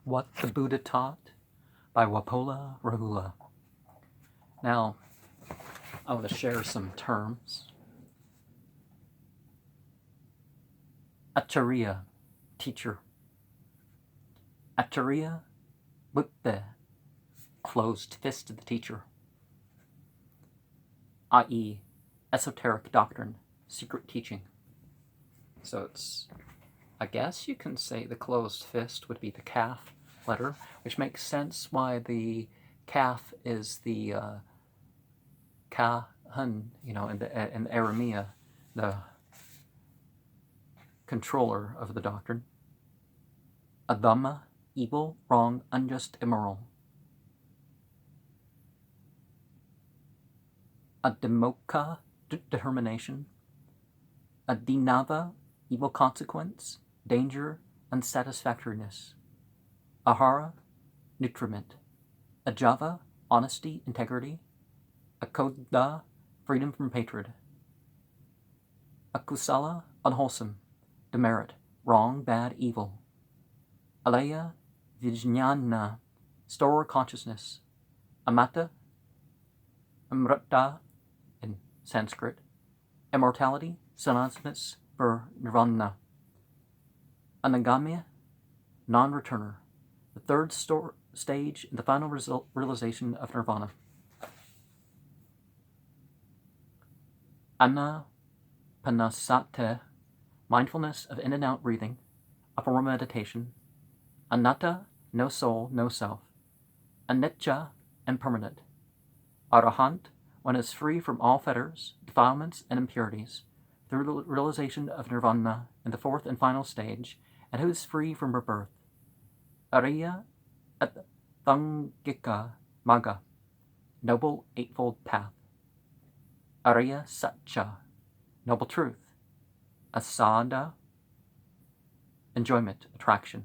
What the Buddha Taught by Walpola Rahula. Now, I want to share some terms. Acharya, teacher. Acharya, Buddha, closed fist of the teacher, i.e., esoteric doctrine, secret teaching. So it's, I guess you can say the closed fist would be the calf letter, which makes sense why the calf is the ka-hun, in the Aramea, the controller of the doctrine. Adhamma, evil, wrong, unjust, immoral. Adhimokkha, determination. Adinava, evil consequence, danger, unsatisfactoriness. Ahara, nutriment. Ajava, honesty, integrity. Akodha, freedom from hatred. Akusala, unwholesome, demerit, wrong, bad, evil. Alaya, vijnana, store consciousness. Amata, amrita in Sanskrit, immortality, synonymous for nirvana. Anagamya, non-returner, the third stage in the final realization of nirvana. Anapanasati, mindfulness of in and out breathing, a form of meditation. Anatta, no soul, no self. Anicca, impermanent. Arahant, one is free from all fetters, defilements, and impurities, through the realization of nirvana in the fourth and final stage, and who is free from rebirth. Ariya at Thangika Magga, noble eightfold path. Ariya Satcha, noble truth. Asada, enjoyment, attraction.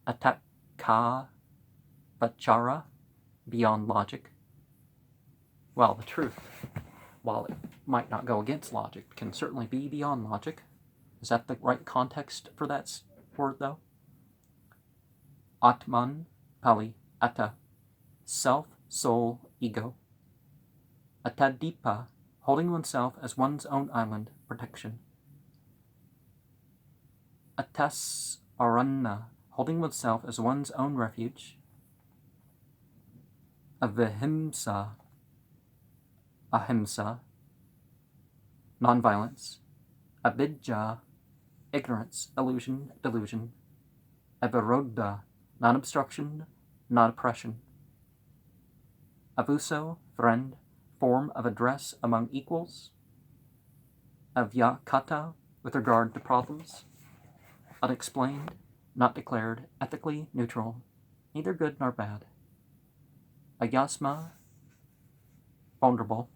Atakka Vachara, beyond logic. Well, the truth, while it might not go against logic, can certainly be beyond logic. Is that the right context for that word, though? Atman, Pali, Atta, self, soul, ego. Atadipa, holding oneself as one's own island, protection. Atas Aranna, holding oneself as one's own refuge. Avihimsa, ahimsa, nonviolence. Abidja, ignorance, illusion, delusion. Abirodha, non-obstruction, non-oppression. Avuso, friend, form of address among equals. Avyakata, with regard to problems. Unexplained, not declared, ethically neutral, neither good nor bad. Ayasma, vulnerable.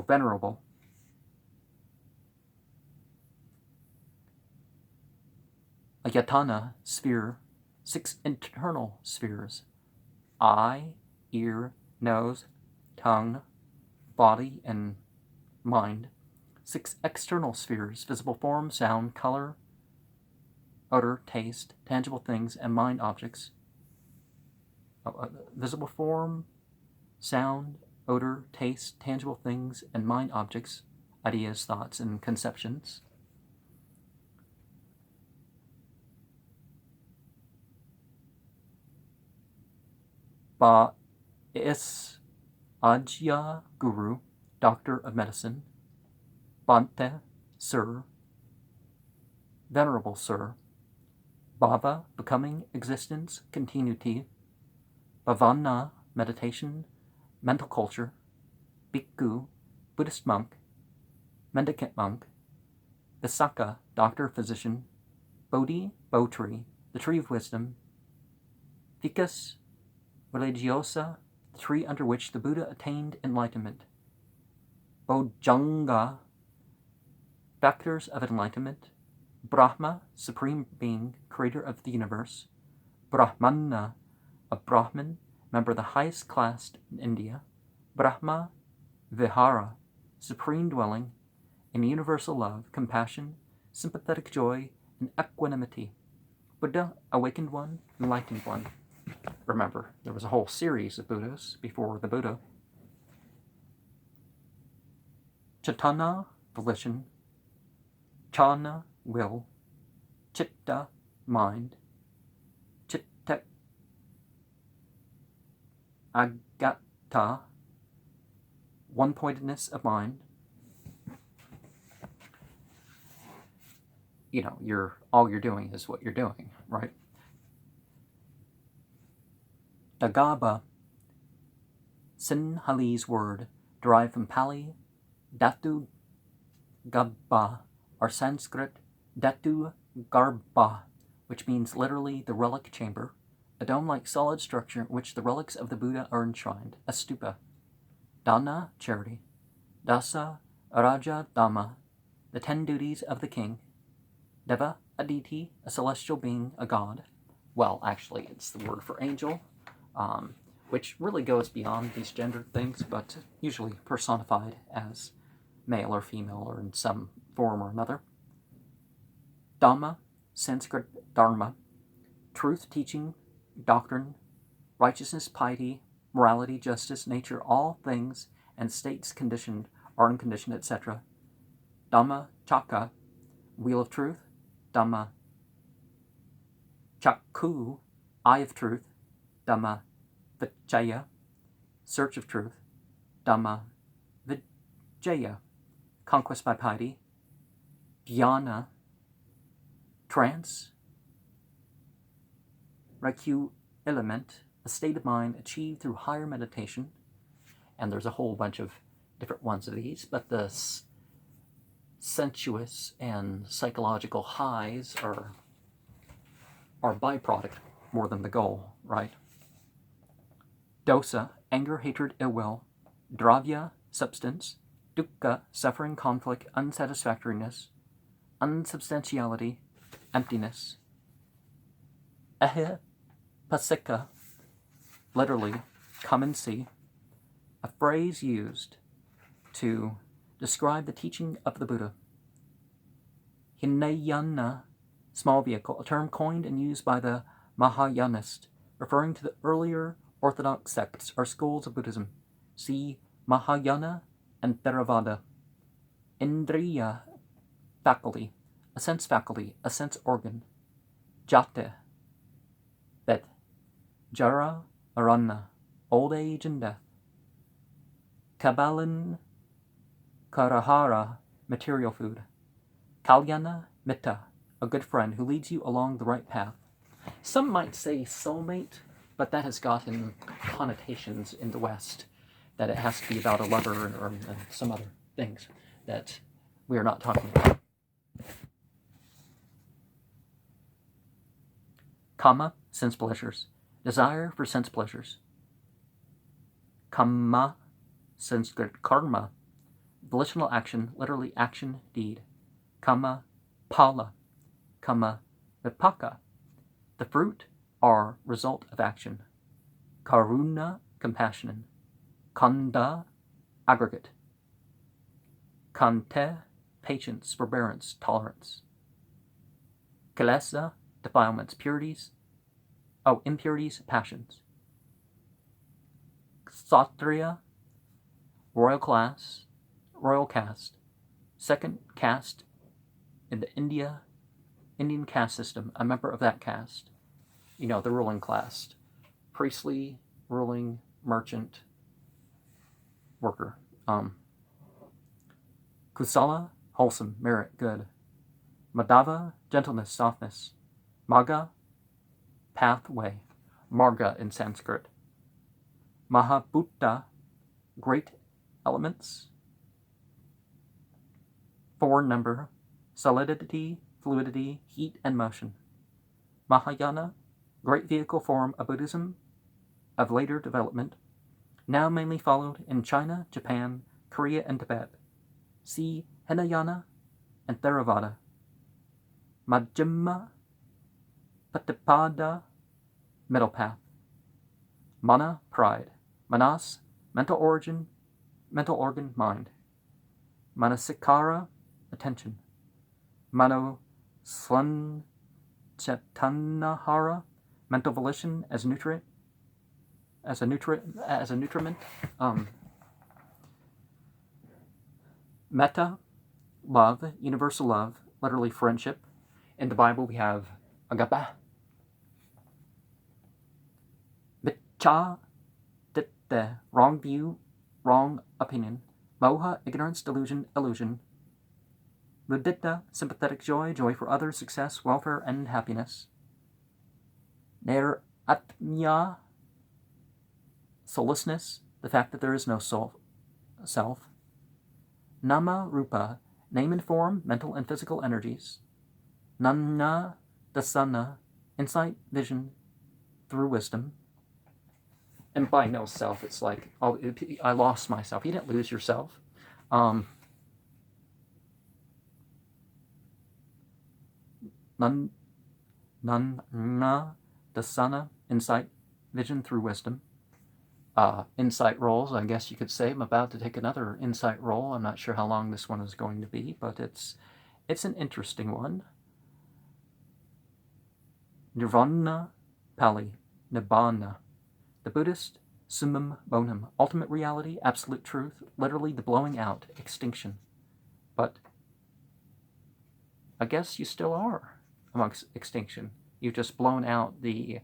Venerable. Ayatana, sphere, 6 internal spheres. Eye, ear, nose, tongue, body, and mind. 6 external spheres, visible form, sound, color, odor, taste, tangible things, and mind objects. Visible form, sound, odor, taste, tangible things, and mind objects, ideas, thoughts, and conceptions. Is Ajya, guru, doctor of medicine. Bante, sir, venerable sir. Bhava, becoming, existence, continuity. Bhavana, meditation, mental culture. Bhikkhu, Buddhist monk. Mendicant monk. Visakha, doctor, physician. Bodhi, bow tree, the tree of wisdom. Ficus religiosa, the tree under which the Buddha attained enlightenment. Bojjhanga, factors of enlightenment. Brahma, supreme being, creator of the universe. Brahmana, a Brahmin, member of the highest class in India. Brahma Vihara, supreme dwelling in universal love, compassion, sympathetic joy, and equanimity. Buddha, Awakened One, Enlightened One. Remember, there was a whole series of Buddhas before the Buddha. Cetana, volition. Chana, will. Chitta, mind. Chitta, agata, one-pointedness of mind. You know, all you're doing is what you're doing, right? Dagaba, Sinhalese word, derived from Pali, Datu Gabba, or Sanskrit, Datu Garbha, which means literally the relic chamber, a dome-like solid structure in which the relics of the Buddha are enshrined, a stupa. Dana, charity. Dasa, Raja Dhamma, the 10 duties of the king. Deva, a deity, a celestial being, a god. Well, actually, it's the word for angel, which really goes beyond these gendered things, but usually personified as male or female or in some form or another. Dhamma, Sanskrit dharma, truth, teaching, doctrine, righteousness, piety, morality, justice, nature, all things, and states conditioned or unconditioned, etc. Dhamma chakka, wheel of truth. Dhamma chakku, eye of truth. Dhamma vichaya, search of truth. Dhamma vijaya, conquest by piety. Jnana, trance. Raku, element, a state of mind achieved through higher meditation. And there's a whole bunch of different ones of these, but the sensuous and psychological highs are byproduct more than the goal, right? Dosa, anger, hatred, ill will. Dravya, substance. Dukkha, suffering, conflict, unsatisfactoriness, unsubstantiality, emptiness. Ehe, pasika, literally, come and see, a phrase used to describe the teaching of the Buddha. Hinayana, small vehicle, a term coined and used by the Mahayanist, referring to the earlier orthodox sects or schools of Buddhism. See Mahayana and Theravada. Indriya, faculty, a sense organ. Jate, bed. Jara, arana, old age and death. Kabalin, karahara, material food. Kalyana, mitta, a good friend who leads you along the right path. Some might say soulmate, but that has gotten connotations in the West, that it has to be about a lover or some other things that we are not talking about. Kama, sense pleasures. Desire for sense pleasures. Kamma, Sanskrit karma, volitional action, literally action, deed. Kama, pala. Kama, vipaka, the fruit or result of action. Karuna, compassion. Kanda, aggregate. Kante, patience, forbearance, tolerance. Kilesa, defilements, impurities, passions. Kshatriya, royal caste, second caste in the Indian caste system, a member of that caste. You know, the ruling class. Priestly, ruling, merchant, worker. Kusala, wholesome, merit, good. Madhava, gentleness, softness. Magga, pathway. Marga in Sanskrit. Mahabhuta, great elements. 4 number. Solidity, fluidity, heat, and motion. Mahayana, great vehicle form of Buddhism of later development, now mainly followed in China, Japan, Korea, and Tibet. See Hinayana and Theravada. Majjhima Patipada, middle path. Mana, pride. Manas, mental organ, mind. Manasikara, attention. Mano Chetanahara, mental volition as nutrient, as a nutriment. Metta, love, universal love, literally friendship. In the Bible we have agape. Micha, ditte, wrong view, wrong opinion. Moha, ignorance, delusion, illusion. Mudita, sympathetic joy, joy for others, success, welfare, and happiness. Ner atmya, soullessness, the fact that there is no self. Nama rupa, name and form, mental and physical energies. Nanna dasana, insight, vision, through wisdom. And by no self, it's like, oh, I lost myself. You didn't lose yourself. Nanna dasana, insight, vision, through wisdom. Insight rolls, I guess you could say. I'm about to take another insight roll. I'm not sure how long this one is going to be, but it's an interesting one. Nirvana, Pali, Nibbana. The Buddhist, summum bonum, ultimate reality, absolute truth, literally the blowing out, extinction. But I guess you still are amongst extinction. You've just blown out the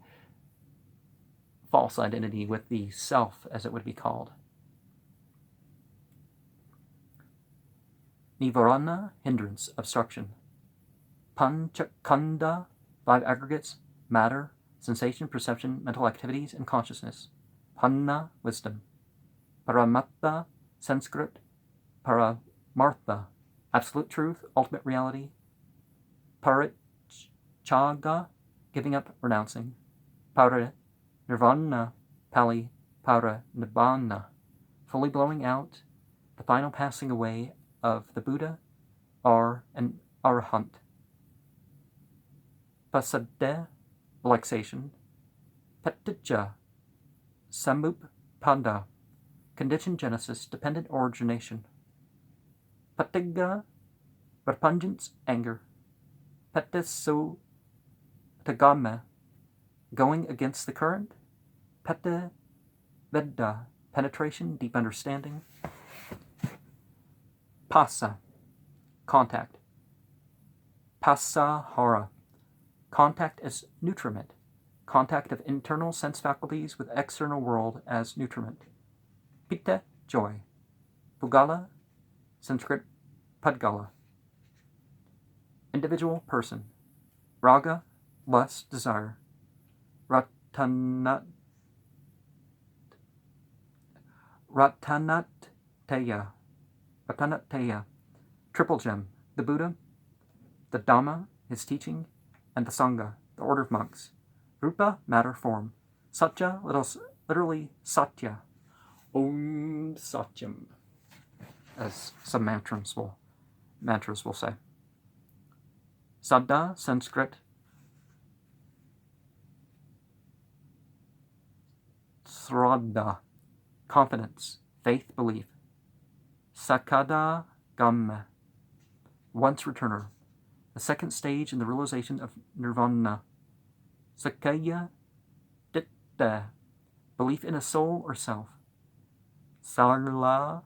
false identity with the self, as it would be called. Nivarana, hindrance, obstruction. Panchakanda, 5 aggregates, matter, sensation, perception, mental activities, and consciousness. Panna, wisdom. Paramatta, Sanskrit. Paramartha, absolute truth, ultimate reality. Parichaga, giving up, renouncing. Nirvana, Pali, Para Nibbana, fully blowing out, the final passing away of the Buddha, or an Arahant. Pasade, relaxation. Patija, Samuppada, conditioned genesis, dependent origination. Patiga, repugnance, anger. Patiso, tagame, going against the current. Pete Vedda, penetration, deep understanding. Pasa, contact. Pasahara, contact as nutriment. Contact of internal sense faculties with external world as nutriment. Pitta, joy. Pugala, Sanskrit, Padgala. Individual, person. Raga, lust, desire. Ratanateya, triple gem, the Buddha, the Dhamma, his teaching, and the Sangha, the order of monks. Rupa, matter, form. Satya, literally Satya. Om Satyam, as some mantras will say. Saddha, Sanskrit. Sraddha, confidence, faith, belief. Sakada Gamma, once returner, the second stage in the realization of nirvana. Sakaya Ditta, belief in a soul or self. Sarla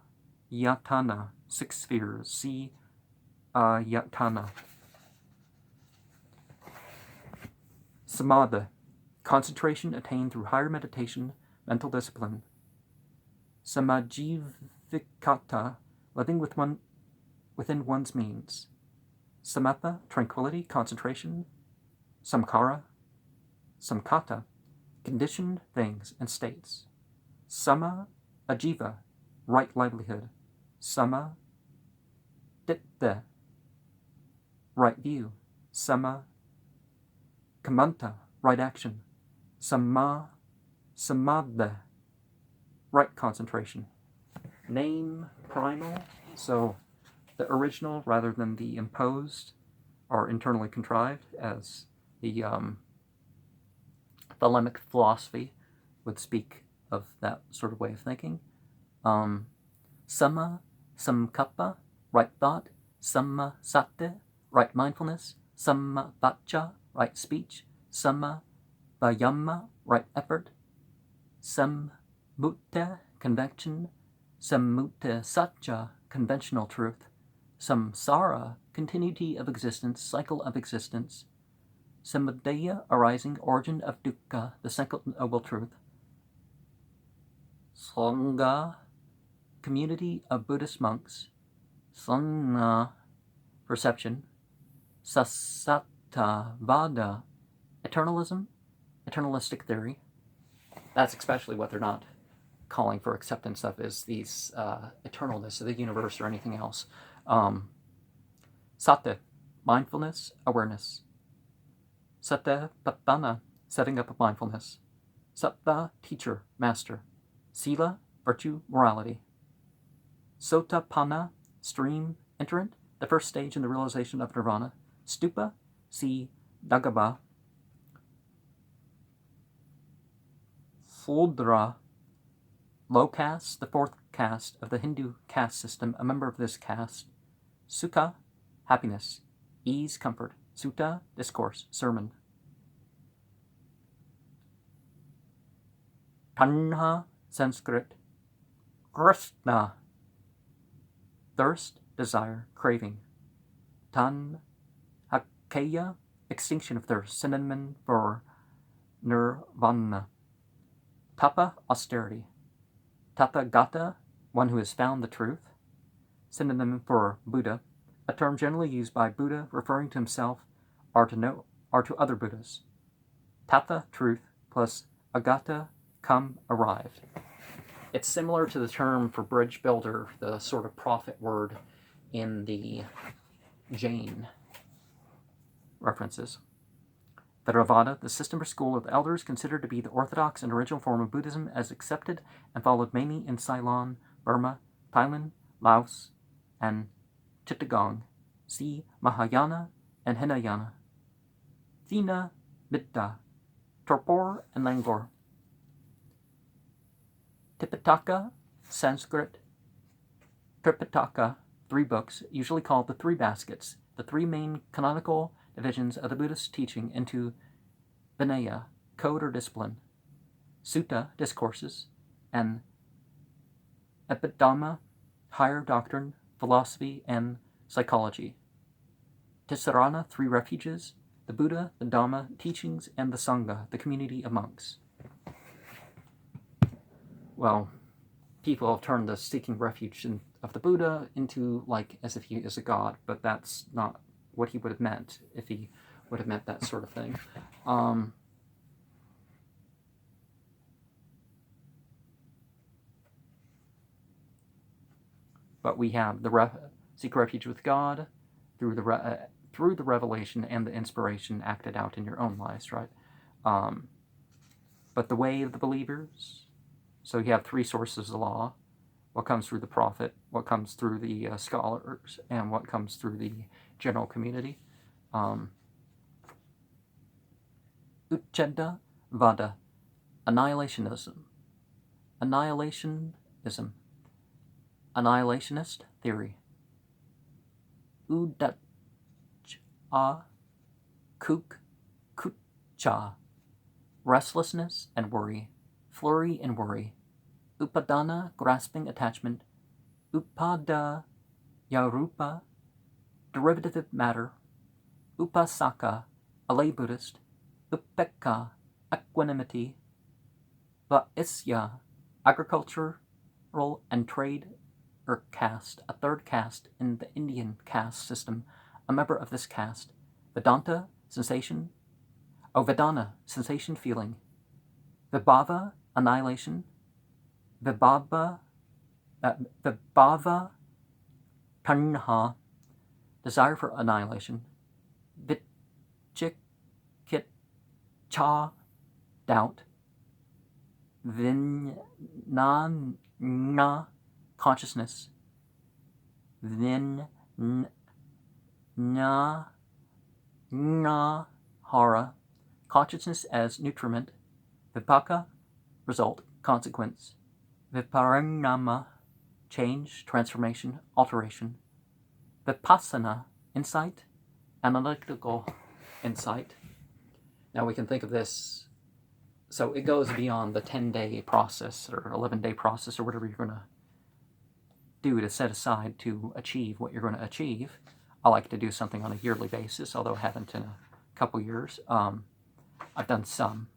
Yatana, 6 spheres. See Yatana. Samadhi, concentration attained through higher meditation, mental discipline. Samajivikata, living within one's means. Samatha, tranquility, concentration. Samkara, samkata, conditioned things and states. Sama, ajiva, right livelihood. Sama, ditta, right view. Sama, kamanta, right action. Sama, samadha, right concentration. Name, primal, so the original rather than the imposed or internally contrived, as the Thelemic philosophy would speak of that sort of way of thinking. Sama, samkappa, right thought. Samma satte, right mindfulness. Samma vacha, right speech, Samma Vayama, right effort, Sammutta, convection, Sammutta Satya, conventional truth, Samsara, continuity of existence, cycle of existence, Samudaya, arising, origin of dukkha, the second noble truth, Sangha, community of Buddhist monks, Sangha, perception, Sasattavada, eternalism, eternalistic theory. That's especially what they're not calling for acceptance of, is these eternalness of the universe or anything else. Sati, mindfulness, awareness. Satipatthana, setting up of mindfulness. Sattva, teacher, master. Sila, virtue, morality. Sotapanna, stream, entrant, the first stage in the realization of nirvana. Stupa, see, Dagaba. Sudra, low caste, the fourth caste of the Hindu caste system, a member of this caste. Sukha, happiness. Ease, comfort. Sutta, discourse, sermon. Tanha, Sanskrit. Krishna, thirst, desire, craving. Tan, Hakaya, extinction of thirst, synonym for nirvana. Tapa, austerity. Tathagata, one who has found the truth, synonym for Buddha, a term generally used by Buddha referring to himself or to other Buddhas. Tatha, truth, plus agata, come, arrived. It's similar to the term for bridge builder, the sort of prophet word in the Jain references. Theravada, the system or school of elders considered to be the orthodox and original form of Buddhism, as accepted and followed mainly in Ceylon, Burma, Thailand, Laos, and Chittagong. See Mahayana and Hinayana. Thina, Mitta, Torpor, and Langor. Tipitaka, Sanskrit. Tripitaka, 3 books, usually called the 3 baskets, the 3 main canonical divisions of the Buddhist teaching into Vinaya, code or discipline, Sutta, discourses, and Abhidhamma, higher doctrine, philosophy, and psychology. Tisarana, 3 refuges, the Buddha, the Dhamma, teachings, and the Sangha, the community of monks. Well, people have turned the seeking refuge of the Buddha into like as if he is a god, but that's not what he would have meant if he would have meant that sort of thing. But we have seek refuge with God through the revelation and the inspiration acted out in your own lives, right? But the way of the believers, so you have 3 sources of law: what comes through the prophet, what comes through the scholars, and what comes through the general community. Ucheda Vada, annihilationism. Annihilationist theory. Udacha Kuk Kucha, restlessness and worry, flurry and worry. Upadana, grasping attachment. Upada Yarupa, derivative matter. Upasaka, a lay Buddhist. Upekka, equanimity. Vaisya, agricultural and trade or caste, a 3rd caste in the Indian caste system, a member of this caste. Vedanta, sensation. Vedana, sensation, feeling. Vibhava, annihilation. Vibhava tanha, desire for annihilation. Vichikitcha, doubt. Vijnana, consciousness. Vijnana-hara, consciousness as nutriment. Vipaka, result, consequence. Viparinama, change, transformation, alteration. Vipassana, insight, analytical insight. Now we can think of this, so it goes beyond the 10-day process or 11-day process or whatever you're going to do to set aside to achieve what you're going to achieve. I like to do something on a yearly basis, although I haven't in a couple years. I've done some.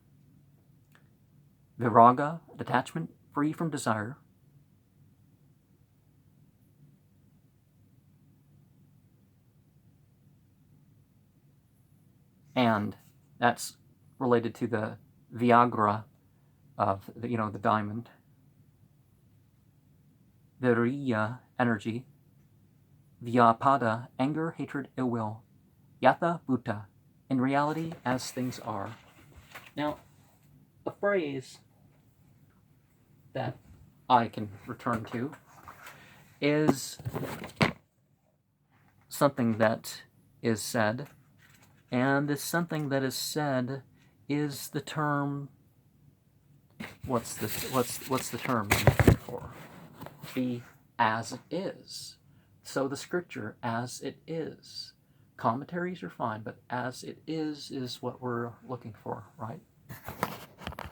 Viraga, detachment, free from desire. And that's related to the Viagra of the, the diamond. Viriya, energy. Vyapada, anger, hatred, ill will. Yatha, Bhuta, in reality, as things are. Now, a phrase that I can return to is something that is said, and this something that is said is the term. What's the term I'm looking for? The as it is. So the scripture as it is. Commentaries are fine, but as it is what we're looking for, right?